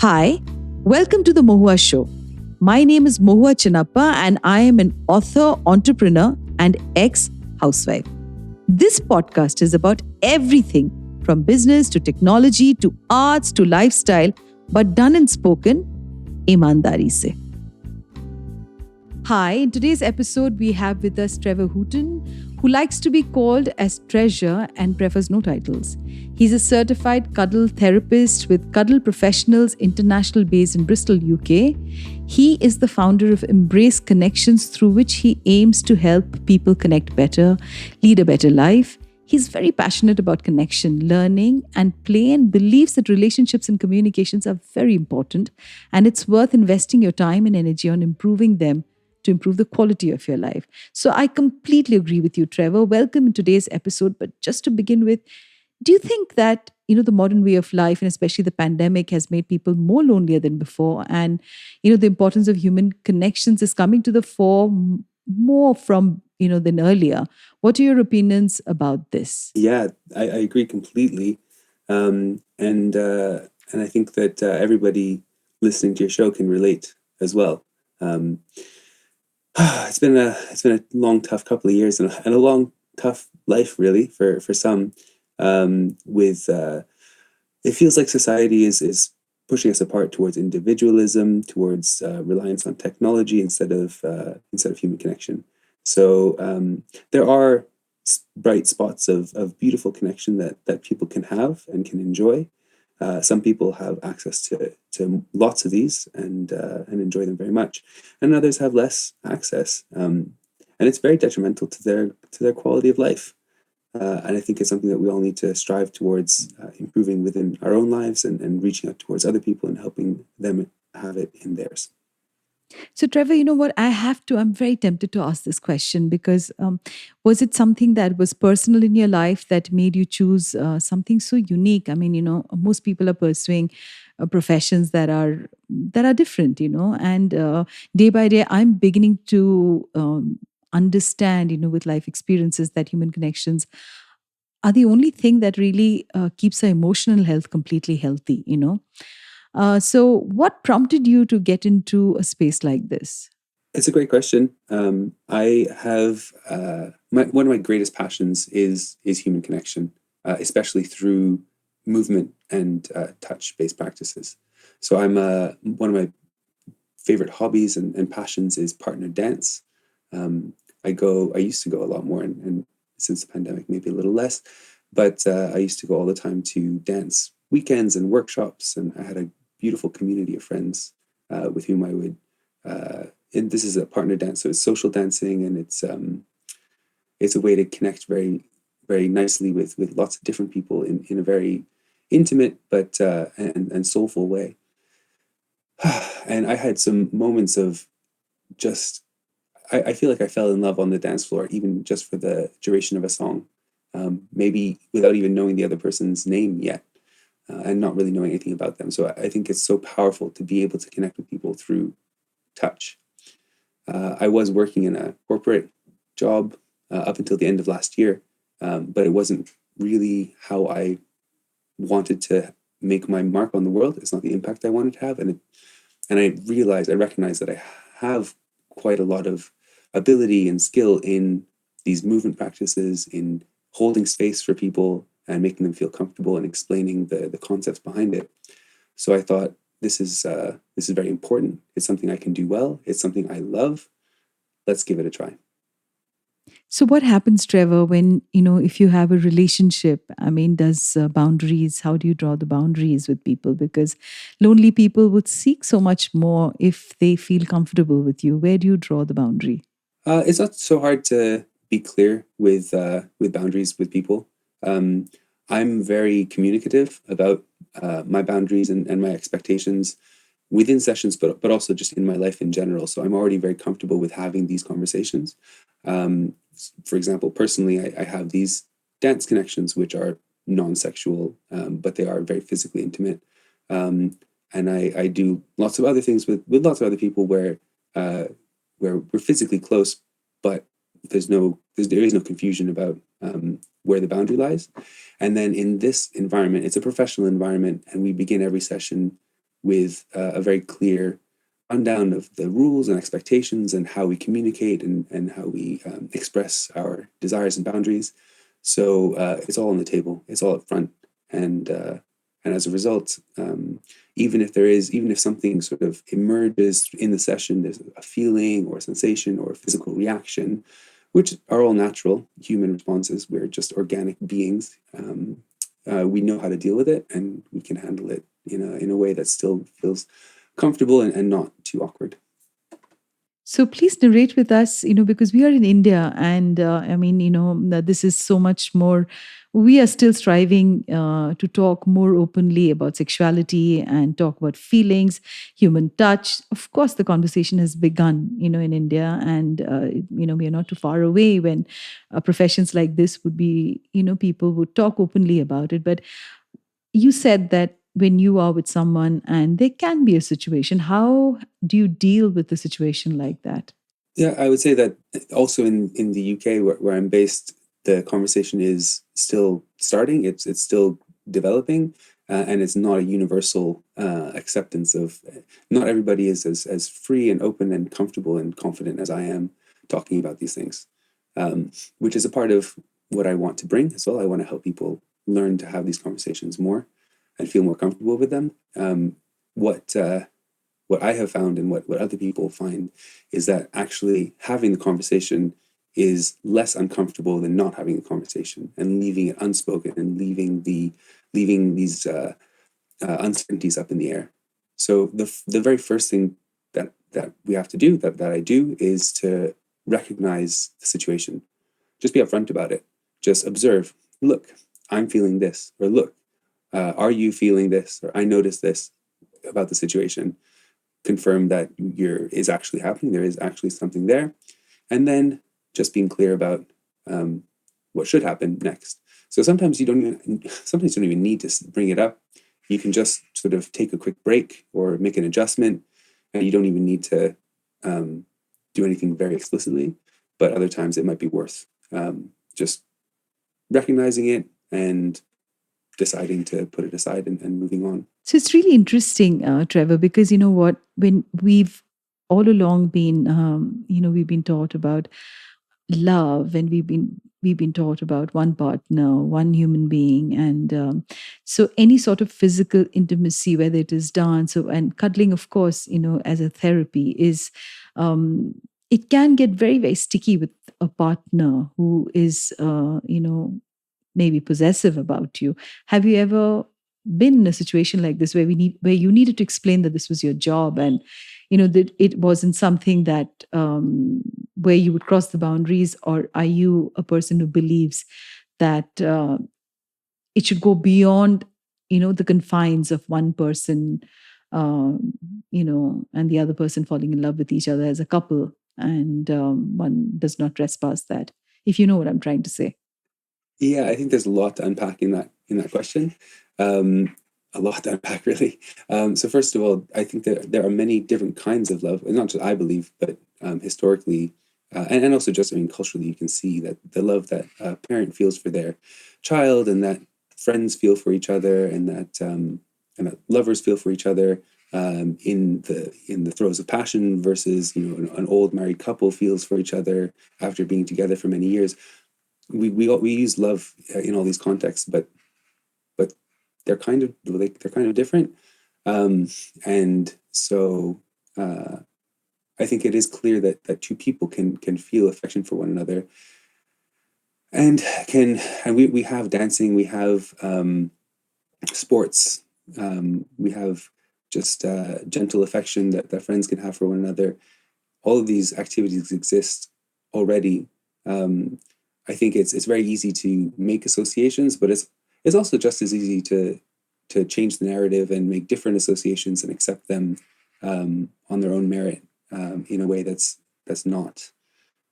Hi, welcome to the Mohua Show. My name is Mohua Chinappa and I am an author, entrepreneur, and ex-housewife. This podcast is about everything from business to technology to arts to lifestyle, but done and spoken ईमानदारी से. Hi, in today's episode, we have with us Trevor Hooton, who likes to be called as Treasure and prefers no titles. He's a certified cuddle therapist with Cuddle Professionals International based in Bristol, UK. He is the founder of Embrace Connections, through which he aims to help people connect better, lead a better life. He's very passionate about connection, learning, and play, and believes that relationships and communications are very important, and it's worth investing your time and energy on improving them to improve the quality of your life. So I completely agree with you, Trevor. Welcome in today's episode. But just to begin with, do you think that, the modern way of life and especially the pandemic has made people more lonelier than before? And, the importance of human connections is coming to the fore more from, than earlier. What are your opinions about this? Yeah, I agree completely. And I think that everybody listening to your show can relate as well. It's been a long, tough couple of years and a long, tough life, really, for some. It feels like society is pushing us apart towards individualism, towards reliance on technology instead of human connection. So there are bright spots of beautiful connection that people can have and can enjoy. Some people have access to lots of these and enjoy them very much, and others have less access, and it's very detrimental to their quality of life. And I think it's something that we all need to strive towards improving within our own lives and reaching out towards other people and helping them have it in theirs. So, Trevor, you know what? I'm very tempted to ask this question because was it something that was personal in your life that made you choose something so unique? I mean, most people are pursuing professions that are different, and day by day, I'm beginning to understand, with life experiences, that human connections are the only thing that really keeps our emotional health completely healthy. So, what prompted you to get into a space like this? It's a great question. I have one of my greatest passions is human connection, especially through movement and touch-based practices. So one of my favorite hobbies and passions is partner dance. I used to go a lot more, and since the pandemic, maybe a little less, but I used to go all the time to dance weekends and workshops, and I had a beautiful community of friends with whom I would. And this is a partner dance, so it's social dancing, and it's a way to connect very, very nicely with lots of different people in a very intimate but and soulful way. And I had some moments of just, I feel like I fell in love on the dance floor, even just for the duration of a song, maybe without even knowing the other person's name yet, and not really knowing anything about them. So I think it's so powerful to be able to connect with people through touch. I was working in a corporate job up until the end of last year, but it wasn't really how I wanted to make my mark on the world. It's not the impact I wanted to have, and I recognized that I have quite a lot of ability and skill in these movement practices, in holding space for people and making them feel comfortable and explaining the concepts behind it. So I thought, this is very important. It's something I can do well. It's something I love. Let's give it a try. So, what happens, Trevor, when, if you have a relationship? I mean, how do you draw the boundaries with people? Because lonely people would seek so much more if they feel comfortable with you. Where do you draw the boundary? It's not so hard to be clear with boundaries with people. I'm very communicative about my boundaries and my expectations within sessions, but also just in my life in general. So I'm already very comfortable with having these conversations. For example, personally, I have these dance connections, which are non-sexual, but they are very physically intimate. And I do lots of other things with lots of other people where we're physically close, but there is no confusion about where the boundary lies. And then in this environment, it's a professional environment, and we begin every session with a very clear rundown of the rules and expectations and how we communicate and how we express our desires and boundaries. So it's all on the table. It's all up front, and as a result, even if something sort of emerges in the session, there's a feeling or a sensation or a physical reaction, which are all natural human responses. We're just organic beings. We know how to deal with it, and we can handle it in a way that still feels comfortable and not too awkward. So please narrate with us, because we are in India, and I mean, that this is so much more. We are still striving to talk more openly about sexuality and talk about feelings, human touch. Of course, the conversation has begun, in India, and we are not too far away when professions like this would be, people would talk openly about it. But you said that when you are with someone and there can be a situation, how do you deal with a situation like that? Yeah, I would say that also in the UK where I'm based, the conversation is still starting. It's still developing, and it's not a universal acceptance of. Not everybody is as free and open and comfortable and confident as I am talking about these things, which is a part of what I want to bring as well. I want to help people learn to have these conversations more and feel more comfortable with them. What what I have found and what other people find is that actually having the conversation is less uncomfortable than not having the conversation and leaving it unspoken and leaving these uncertainties up in the air. So the very first thing that we have to do, that I do, is to recognize the situation. Just be upfront about it. Just observe. Look, I'm feeling this, or look, are you feeling this, or I noticed this about the situation. Confirm that is actually happening. There is actually something there, and then just being clear about what should happen next. So sometimes you don't even need to bring it up. You can just sort of take a quick break or make an adjustment, and you don't even need to do anything very explicitly. But other times it might be worth just recognizing it and deciding to put it aside and moving on. So it's really interesting, Trevor, because you know what, when we've all along been, we've been taught about love, and we've been taught about one partner, one human being, and so any sort of physical intimacy, whether it is dance and cuddling, of course, as a therapy, is it can get very, very sticky with a partner who is, maybe possessive about you. Have you ever been in a situation like this where you needed to explain that this was your job, and that it wasn't something that where you would cross the boundaries? Or are you a person who believes that it should go beyond the confines of one person, and the other person falling in love with each other as a couple, and one does not trespass that, if you know what I'm trying to say? Yeah, I think there's a lot to unpack in that question. A lot to unpack, really. So first of all, I think that there are many different kinds of love, and not just I believe, but historically, and also just, I mean, culturally, you can see that the love that a parent feels for their child, and that friends feel for each other, and that lovers feel for each other in the throes of passion, versus an old married couple feels for each other after being together for many years. We use love in all these contexts, but they're kind of different, and so I think it is clear that two people can feel affection for one another, and we have dancing, we have sports, we have just gentle affection that friends can have for one another. All of these activities exist already. I think it's very easy to make associations, but it's also just as easy to change the narrative and make different associations and accept them on their own merit, in a way that's not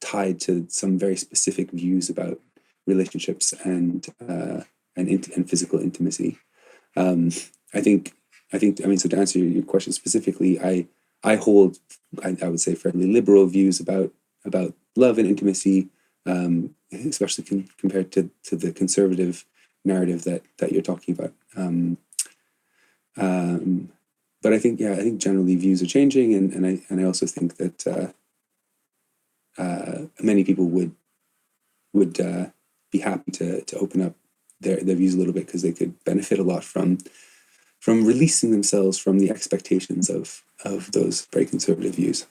tied to some very specific views about relationships and physical intimacy. Um, I think I mean, so to answer your question specifically, I hold, I would say, fairly liberal views about love and intimacy, especially compared to the conservative narrative that you're talking about. Um, but I think generally views are changing, and I also think that many people would be happy to open up their views a little bit, because they could benefit a lot from releasing themselves from the expectations of those very conservative views.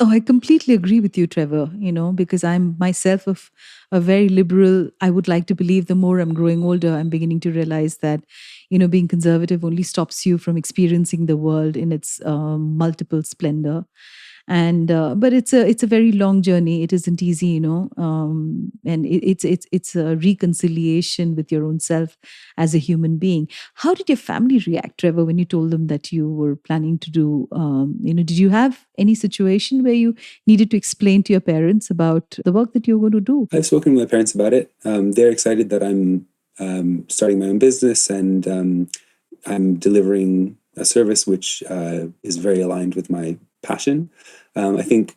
Oh, I completely agree with you, Trevor, because I'm myself of a very liberal. I would like to believe the more I'm growing older, I'm beginning to realize that, being conservative only stops you from experiencing the world in its multiple splendor. And but it's a very long journey. It isn't easy, and it's a reconciliation with your own self as a human being. How did your family react, Trevor, when you told them that you were planning to do, did you have any situation where you needed to explain to your parents about the work that you're going to do? I've spoken to my parents about it. They're excited that I'm starting my own business, and I'm delivering a service which is very aligned with my passion. I think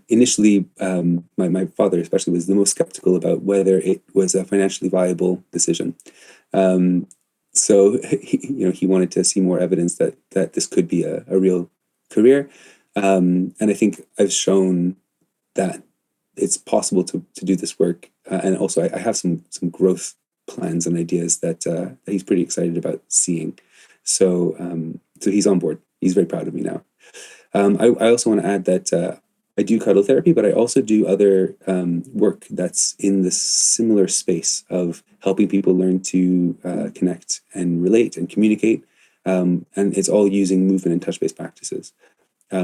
initially, my father especially was the most skeptical about whether it was a financially viable decision. Um, so he wanted to see more evidence that this could be a real career, and I think I've shown that it's possible to do this work, and also I have some growth plans and ideas that he's pretty excited about seeing. So he's on board. He's very proud of me now. I also want to add that I do cuddle therapy, but I also do other work that's in the similar space of helping people learn to connect and relate and communicate. And it's all using movement and touch-based practices.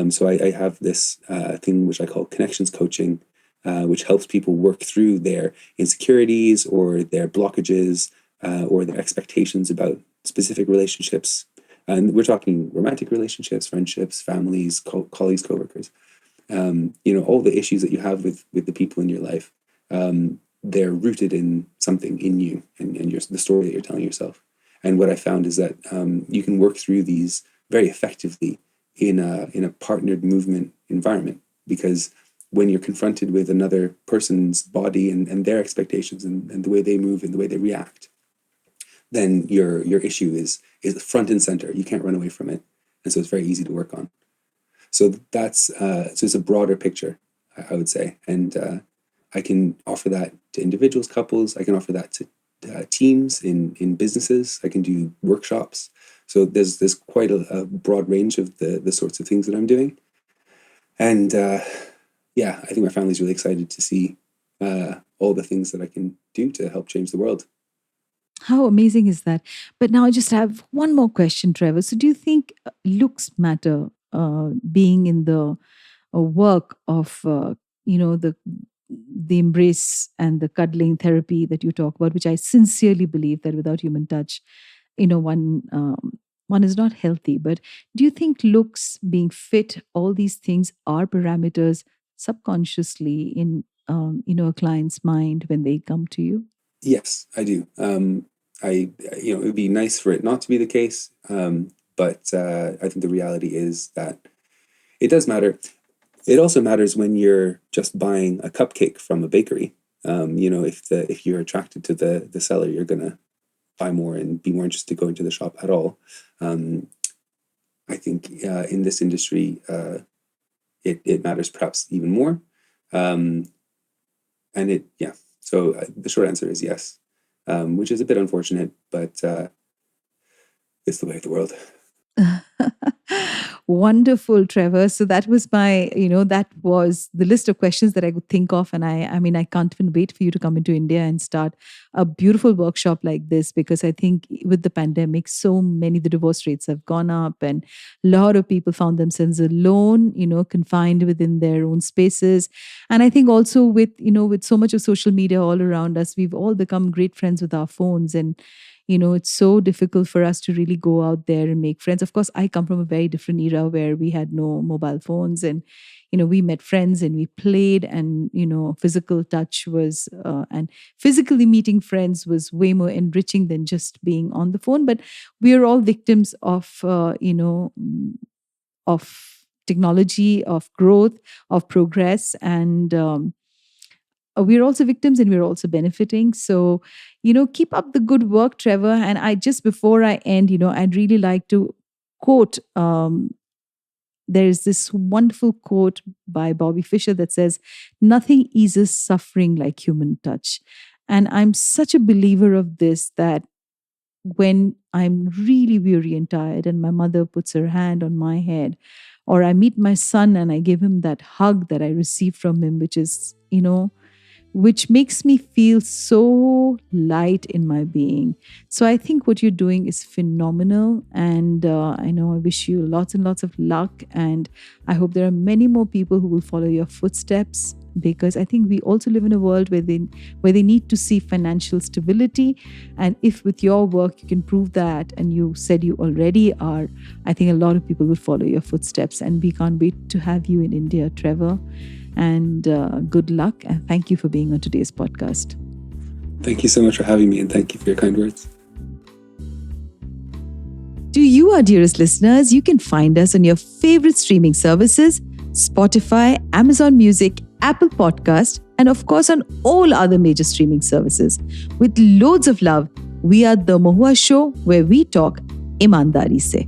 So I have this thing which I call connections coaching, which helps people work through their insecurities or their blockages or their expectations about specific relationships. And we're talking romantic relationships, friendships, families, colleagues, coworkers. All the issues that you have with the people in your life, they're rooted in something in you and the story that you're telling yourself. And what I found is that you can work through these very effectively in a partnered movement environment, because when you're confronted with another person's body and their expectations and the way they move and the way they react, then your issue is front and center. You can't run away from it, and so it's very easy to work on. So it's a broader picture, I would say, and I can offer that to individuals, couples. I can offer that to teams in businesses. I can do workshops. So there's quite a broad range of the sorts of things that I'm doing, and I think my family's really excited to see all the things that I can do to help change the world. How amazing is that? But now I just have one more question, Trevor. So, do you think looks matter, being in the work of, the embrace and the cuddling therapy that you talk about, which I sincerely believe that without human touch, one is not healthy. But do you think looks, being fit, all these things are parameters subconsciously in a client's mind when they come to you? Yes, I do. It would be nice for it not to be the case, but I think the reality is that it does matter. It also matters when you're just buying a cupcake from a bakery. If you're attracted to the seller, you're gonna buy more and be more interested to go into the shop at all. I think in this industry, it matters perhaps even more. So the short answer is yes, which is a bit unfortunate, but it's the way of the world. Wonderful, Trevor. So that was that was the list of questions that I could think of. And I mean, I can't even wait for you to come into India and start a beautiful workshop like this, because I think with the pandemic, the divorce rates have gone up, and a lot of people found themselves alone, confined within their own spaces. And I think also with so much of social media all around us, we've all become great friends with our phones. And it's so difficult for us to really go out there and make friends. Of course, I come from a very different era where we had no mobile phones, and we met friends and we played, and physical touch was and physically meeting friends was way more enriching than just being on the phone. But we are all victims of of technology, of growth, of progress, and we're also victims and we're also benefiting. So, keep up the good work, Trevor. And I just before I end, I'd really like to quote. There is this wonderful quote by Bobby Fischer that says, "Nothing eases suffering like human touch." And I'm such a believer of this that when I'm really weary and tired, and my mother puts her hand on my head, or I meet my son and I give him that hug that I received from him, which is, which makes me feel so light in my being. So I think what you're doing is phenomenal. And I know I wish you lots and lots of luck. And I hope there are many more people who will follow your footsteps, because I think we also live in a world where they need to see financial stability. And if with your work you can prove that, and you said you already are, I think a lot of people will follow your footsteps. And we can't wait to have you in India, Trevor. And good luck, and thank you for being on today's podcast. Thank you so much for having me, and thank you for your kind words. To you, our dearest listeners, you can find us on your favorite streaming services: Spotify, Amazon Music, Apple Podcast, and of course on all other major streaming services. With loads of love, we are The Mohua Show, where we talk ईमानदारी से.